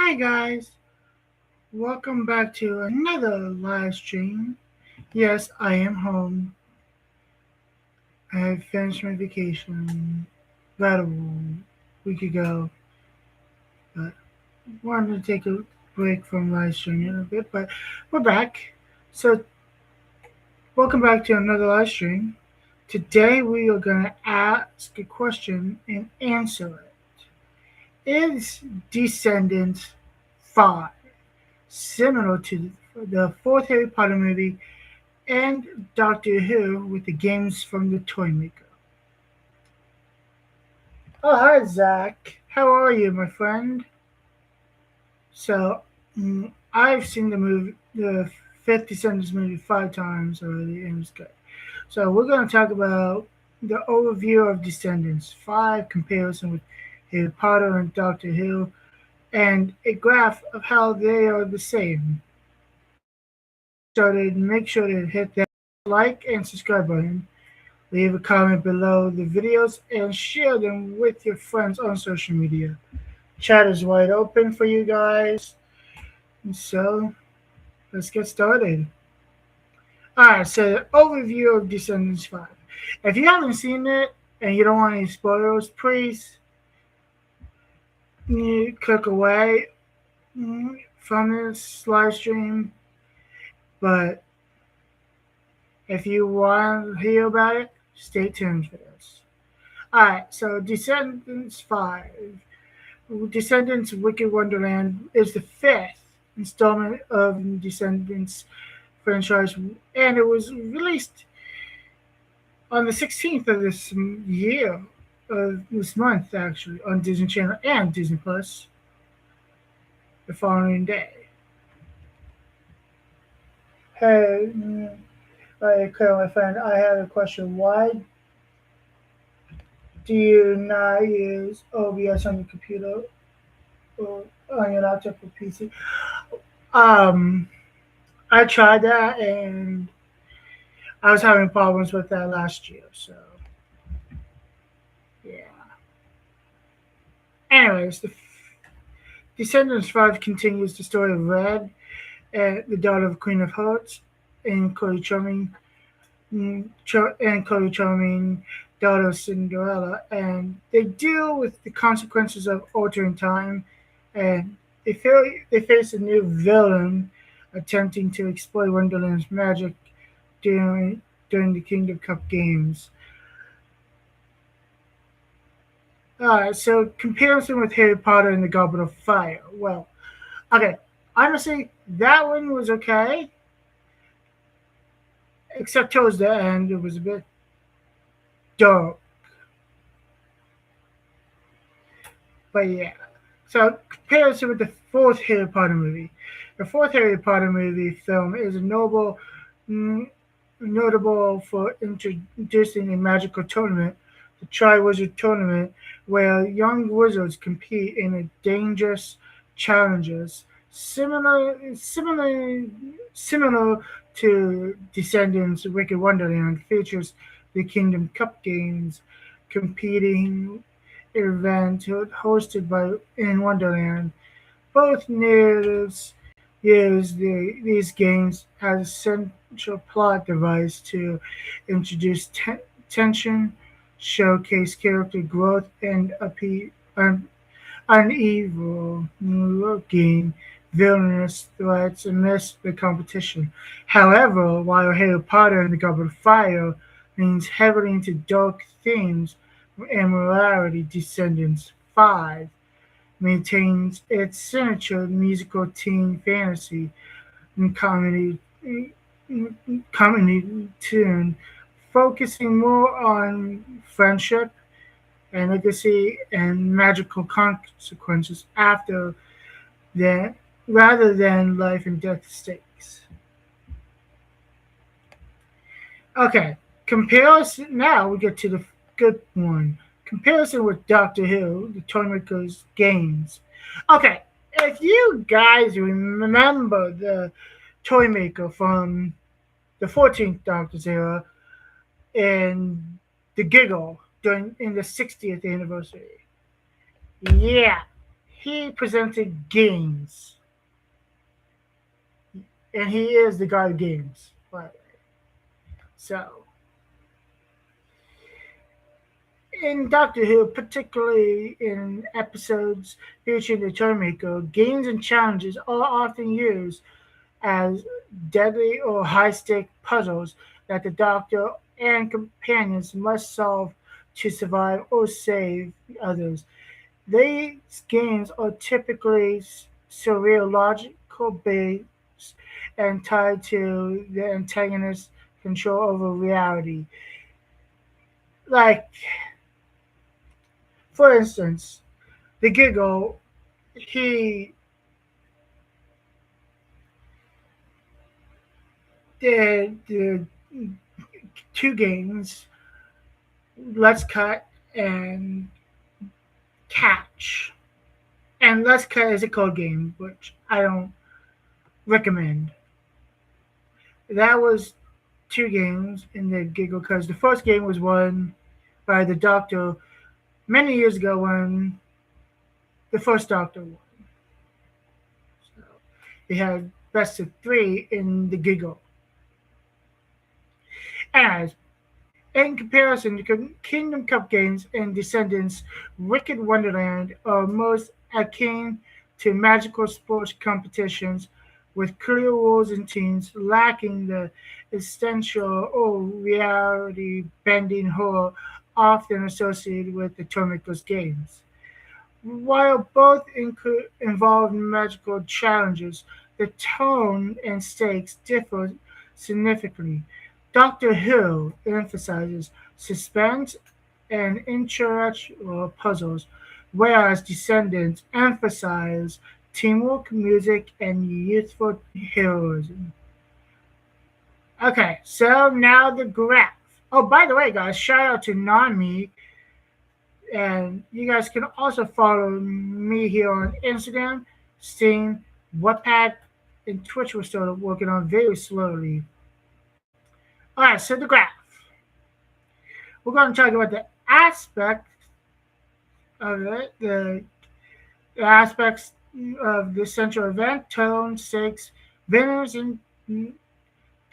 Hi guys, welcome back to another live stream. Yes, I am home. I have finished my vacation about a week ago, but wanted to take a break from live streaming a bit, but we're back. So, welcome back to another live stream. Today we are going to ask a question and answer it. Is Descendants 5 similar to the fourth Harry Potter movie and Doctor Who with the games from the Toymaker? Oh, hi, Zach. How are you, my friend? So, I've seen the fifth Descendants movie 5 times already, and it's good. So, we're going to talk about the overview of Descendants 5, comparison with Harry Potter and Doctor Who, and a graph of how they are the same. Started, make sure to hit that like and subscribe button. Leave a comment below the videos and share them with your friends on social media. Chat is wide open for you guys. So let's get started. Alright, so overview of Descendants 5. If you haven't seen it and you don't want any spoilers, please click away from this live stream. But if you want to hear about it, stay tuned for this. Alright, so Descendants 5. Descendants Wicked Wonderland is the fifth installment of Descendants franchise, and it was released on the 16th of this year, this month actually, on Disney Channel and Disney Plus the following day. Hey, okay, my friend, I have a question. Why do you not use OBS on your computer or on your laptop or PC? Um, I tried that and I was having problems with that last year. So yeah. Anyways, the Descendants 5 continues the story of Red, the daughter of Queen of Hearts, and Chloe Charming, daughter of Cinderella, and they deal with the consequences of altering time, and they face a new villain attempting to exploit Wonderland's magic during during the Kingdom Cup games. So comparison with Harry Potter and the Goblet of Fire. Well, okay, honestly, that one was okay, except towards the end, it was a bit dark. But yeah. So comparison with the fourth Harry Potter movie. The fourth Harry Potter movie film is mm, notable for introducing a magical tournament, the Tri-Wizard Tournament, where young wizards compete in a dangerous challenges, similar to Descendants Wicked Wonderland, features the Kingdom Cup games, competing event hosted by in Wonderland. Both narratives use these games as a central plot device to introduce tension, showcase character growth, and uneven looking villainous threats amidst the competition. However, while Harry Potter and the Goblet of Fire leans heavily into dark themes and morality, Descendants 5 maintains its signature musical teen fantasy and comedy tune, focusing more on friendship and legacy and magical consequences after that rather than life and death stakes. Okay, comparison. Now we get to the good one. Comparison with Doctor Who, the Toymaker's games. Okay, if you guys remember the Toymaker from the 14th Doctor's era and the Giggle during in the 60th anniversary, yeah, he presented games, and he is the god of games. But so in Doctor Who, particularly in episodes featuring the Toymaker, games and challenges are often used as deadly or high-stake puzzles that the Doctor and companions must solve to survive or save others. These games are typically surreal, logical based, and tied to the antagonist's control over reality. Like, for instance, the Giggle, he did the two games, Let's Cut and Catch. And Let's Cut is a code game, which I don't recommend. That was two games in the Giggle because the first game was won by the Doctor many years ago when the first Doctor won. So they had best of three in the Giggle. Anyways, in comparison, the Kingdom Cup games and Descendants Wicked Wonderland are most akin to magical sports competitions with clear rules and teams, lacking the essential or reality bending horror often associated with the Toymaker's games. While both involve magical challenges, the tone and stakes differ significantly. Doctor Who emphasizes suspense and intellectual puzzles, whereas Descendants emphasize teamwork, music, and youthful heroism. Okay, so now the graph. Oh, by the way, guys, shout out to Nami, and you guys can also follow me here on Instagram, Steam, Wattpad, and Twitch. We're still working on very slowly. All right, so the graph. We're going to talk about the aspect of it, the aspects of the central event, tone, stakes, winners,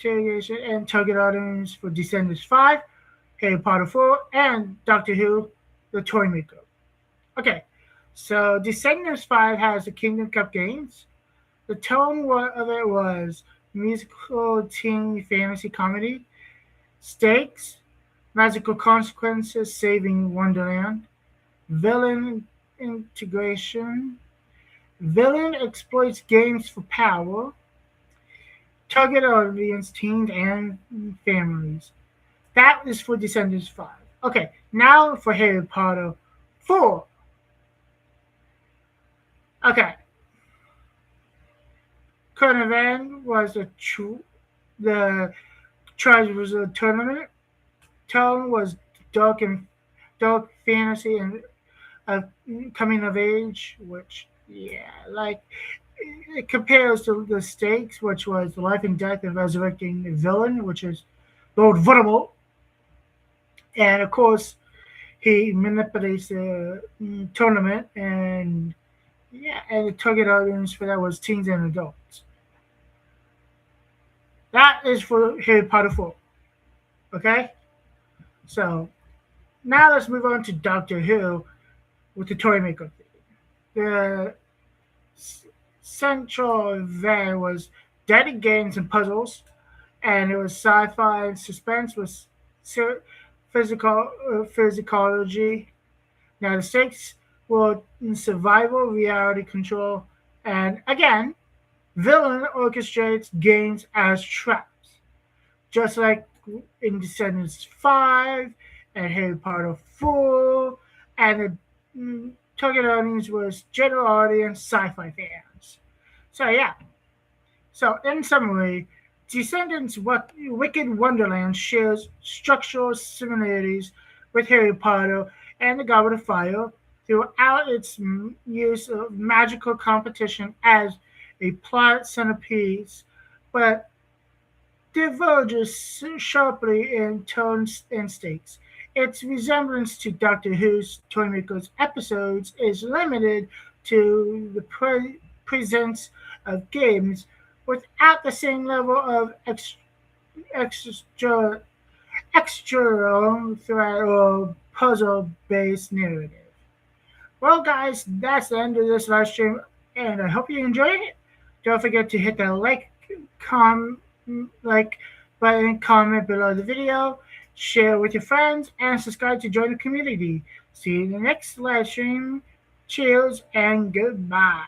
interrogation, and target audience for Descendants 5, Harry Potter 4, and Doctor Who, The Toymaker. Okay, so Descendants 5 has the Kingdom Cup games. The tone of it was musical teen fantasy comedy, stakes, magical consequences, saving Wonderland, villain integration, villain exploits games for power, target audience teens and families. That is for Descendants 5. Okay, now for Harry Potter 4. Okay, current event was the charge was a tournament. Tone was dark and dark fantasy and uh, coming of age, which yeah, like it compares to the stakes, which was the life and death of resurrecting the villain, which is Lord Voldemort, and of course he manipulates the tournament, and yeah, and the target audience for that was teens and adults. That is for Harry Potter 4. Okay, so now let's move on to Doctor Who with the Toymaker. The central event was deadly games and puzzles, and it was sci-fi and suspense with physicology. Now the stakes were in survival, reality control, and again, villain orchestrates games as traps, just like in Descendants 5 and Harry Potter 4, and the target audience was general audience sci-fi fans. So yeah, so in summary, Descendants Wicked Wonderland shares structural similarities with Harry Potter and the Goblet of Fire throughout its use of magical competition as a plot centerpiece, but diverges sharply in tone and stakes. Its resemblance to Doctor Who's Toymaker's episodes is limited to the presence of games without the same level of extra extra threat or puzzle based narrative. Well, guys, that's the end of this live stream, and I hope you enjoyed it. Don't forget to hit the like button, comment below the video, share with your friends, and subscribe to join the community. See you in the next live stream. Cheers and goodbye.